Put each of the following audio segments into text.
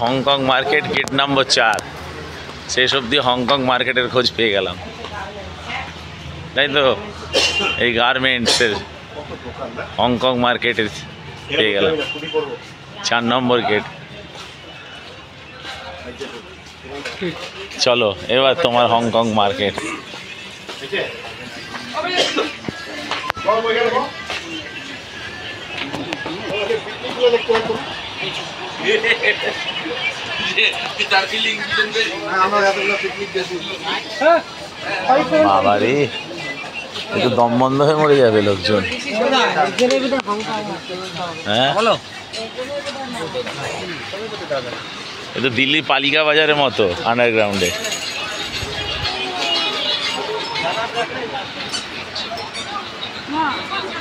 Hong Kong market gate number 4 শেষ অবধি Hong Kong মার্কেটের খোঁজ পেয়ে গেলাম, তাই তো। এই গার্মেন্টসের হংকং মার্কেটের পেয়ে গেলাম 4 নম্বর গেট। চলো এবার তোমার হংকং মার্কেট। বাবা রে, একটু দম বন্ধ হয়ে মরে যাবে লোকজন। হ্যাঁ, এ তো দিল্লির পালিকা বাজারের মতো আন্ডারগ্রাউন্ডে।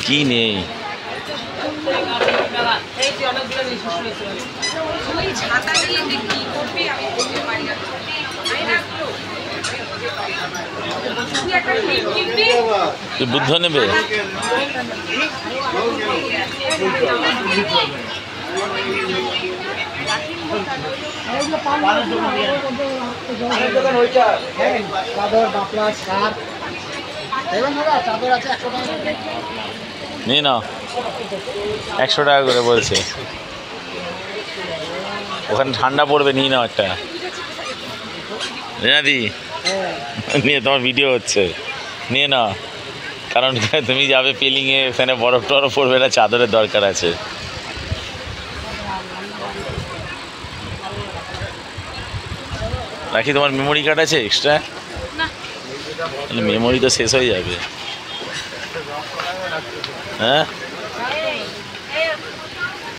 কি নেই? বুদ্ধ নেবে? নিয়ে নাও, 100 টাকা করে বলছে। ওখানে ঠান্ডা পড়বে, নিয়ে নাও একটা। রেনাদি, নিয়ে তোমার ভিডিও হচ্ছে, নিয়ে নাও। কারণ তুমি যাবে পেলিংয়ে, ওখানে বরফ টরফ পড়বে না, চাদরের দরকার আছে। রাখি, তোমার মেমোরি কার্ড আছে এক্সট্রা? মেমোরি তো শেষ হয়ে যাবে। হ্যাঁ।